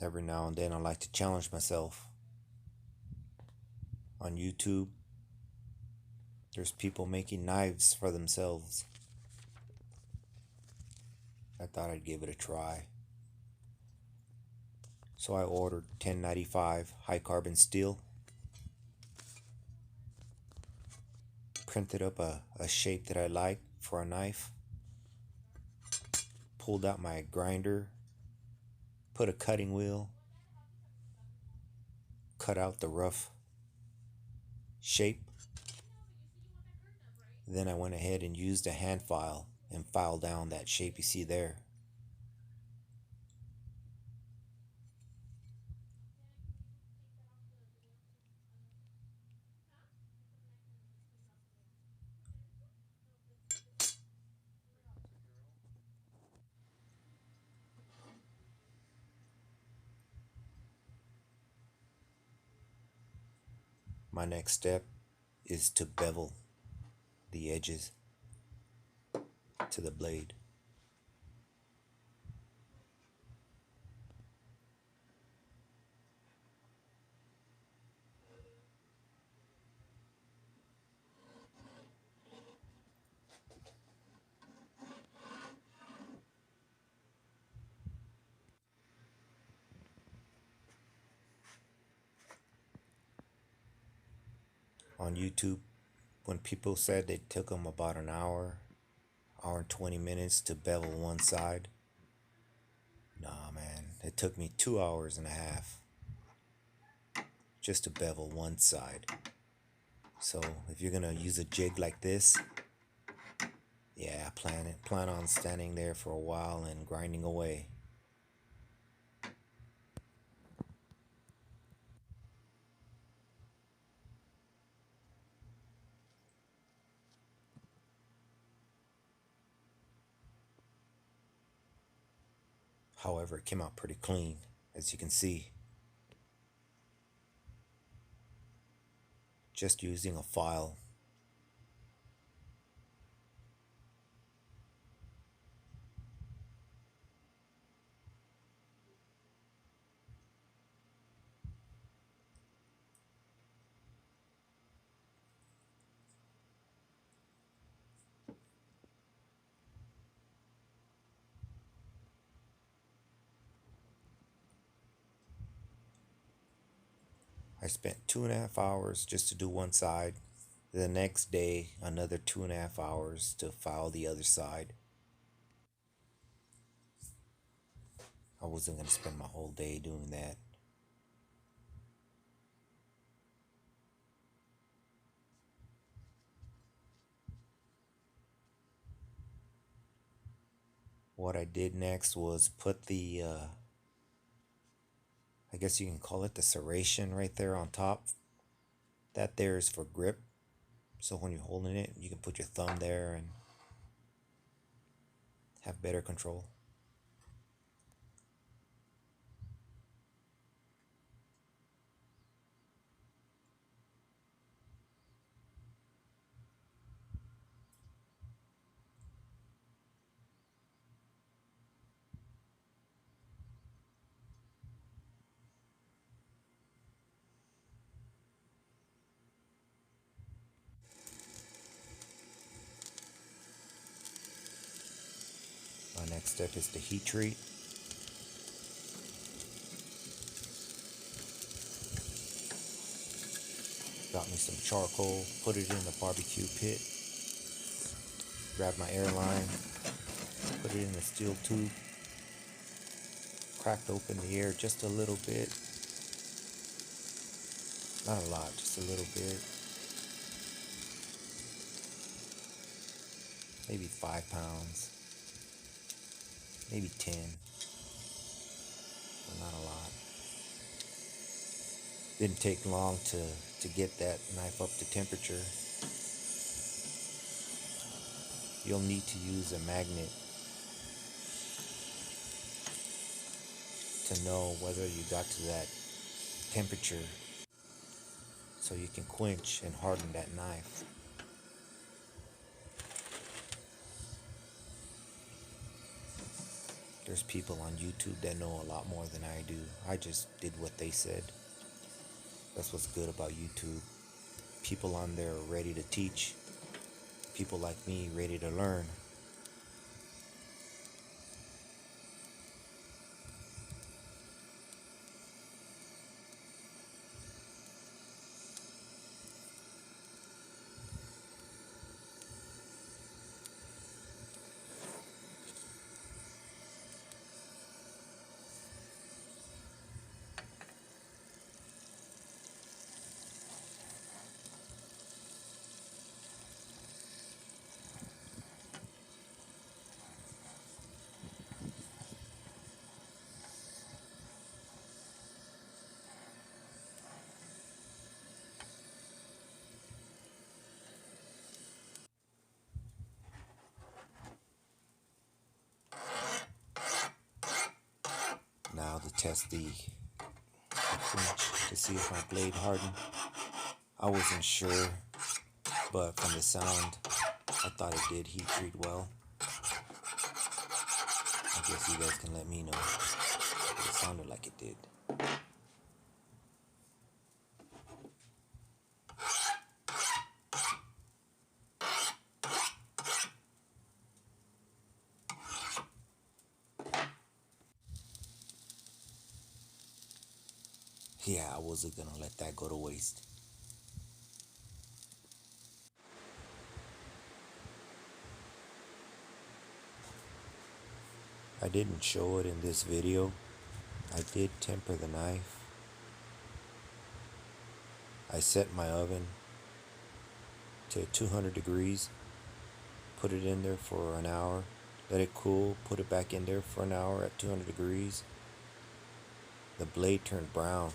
Every now and then I like to challenge myself. On YouTube, there's people making knives for themselves. I thought I'd give it a try. So I ordered 1095 high carbon steel, printed up a shape that I like for a knife, pulled out my grinder, put a cutting wheel, cut out the rough shape. Then I went ahead and used a hand file and filed down that shape you see there. My next step is to bevel the edges to the blade. On YouTube, when people said it took them about an hour and 20 minutes to bevel one side, nah man, it took me 2 hours and a half just to bevel one side. So if you're gonna use a jig like this, yeah, plan on standing there for a while and grinding away. However, it came out pretty clean, as you can see. Just using a file. I spent 2.5 hours just to do one side. The next day, another 2.5 hours to file the other side. I wasn't going to spend my whole day doing that. What I did next was put the, I guess you can call it the serration right there on top. That there is for grip. So when you're holding it, you can put your thumb there and have better control. My next step is to heat treat. Got me some charcoal, put it in the barbecue pit. Grab my air line, put it in the steel tube. Cracked open the air just a little bit. Not a lot, just a little bit. Maybe 5 pounds. Maybe 10. But not a lot. Didn't take long to get that knife up to temperature. You'll need to use a magnet to know whether you got to that temperature so you can quench and harden that knife. There's people on YouTube that know a lot more than I do. I just did what they said. That's what's good about YouTube. People on there are ready to teach. People like me ready to learn. Now to test the clinch to see if my blade hardened. I wasn't sure, but from the sound, I thought it did heat treat well. I guess you guys can let me know. It sounded like it did. Yeah, I wasn't gonna let that go to waste. I didn't show it in this video. I did temper the knife. I set my oven to 200 degrees, put it in there for an hour, let it cool, put it back in there for an hour at 200 degrees. The blade turned brown.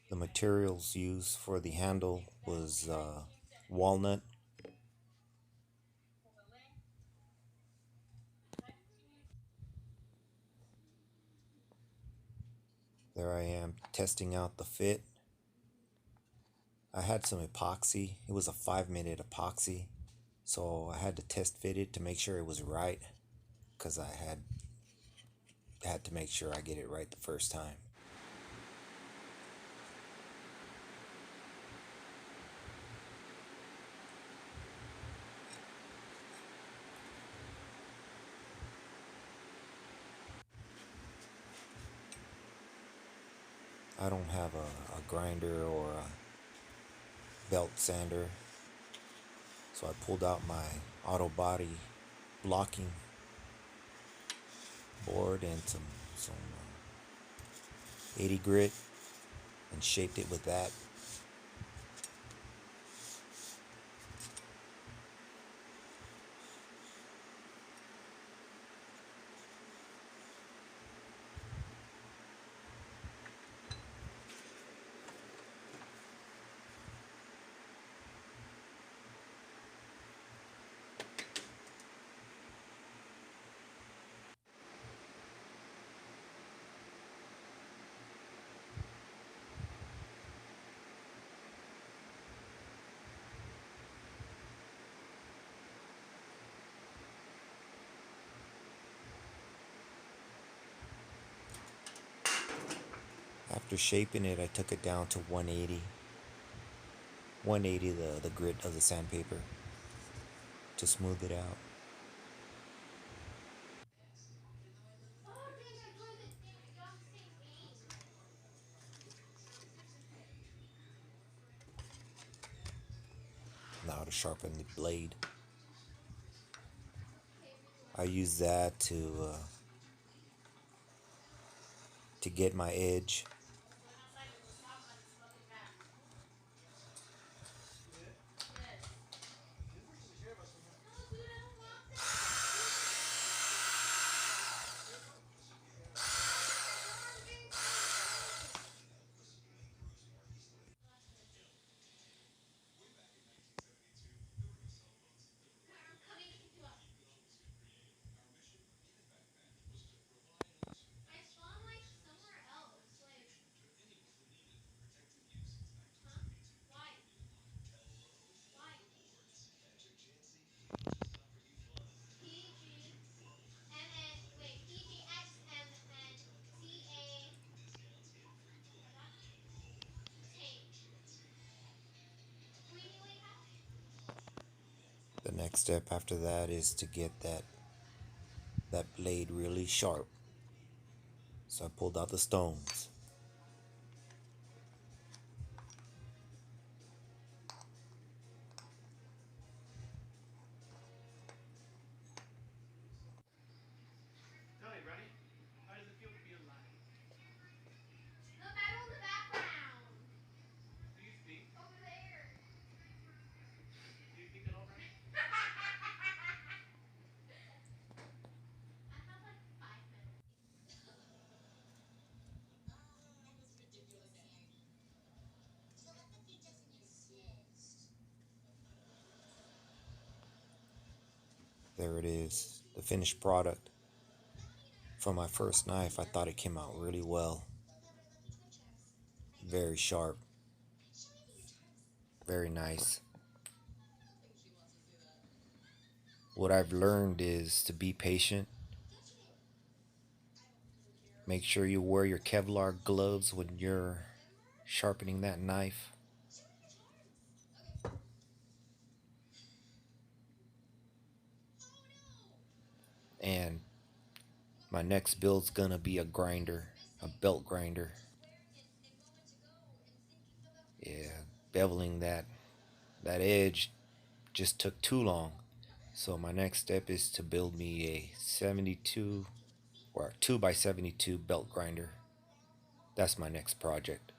The materials used for the handle was walnut. There I am testing out the fit. I had some epoxy. It was a 5-minute epoxy. So I had to test fit it to make sure it was right, because I had to make sure I get it right the first time. I don't have a grinder or a belt sander, so I pulled out my auto body blocking board and some 80 grit and shaped it with that. After shaping it, I took it down to 180. 180 the grit of the sandpaper to smooth it out. Now to sharpen the blade. I use that to get my edge. Next step after that is to get that blade really sharp. So I pulled out the stones. There it is, the finished product. For my first knife, I thought it came out really well. Very sharp, very nice. What I've learned is to be patient. Make sure you wear your Kevlar gloves when you're sharpening that knife. And my next build's gonna be a grinder, a belt grinder. Yeah, beveling that edge just took too long. So my next step is to build me a 72 or a 2 by 72 belt grinder. That's my next project.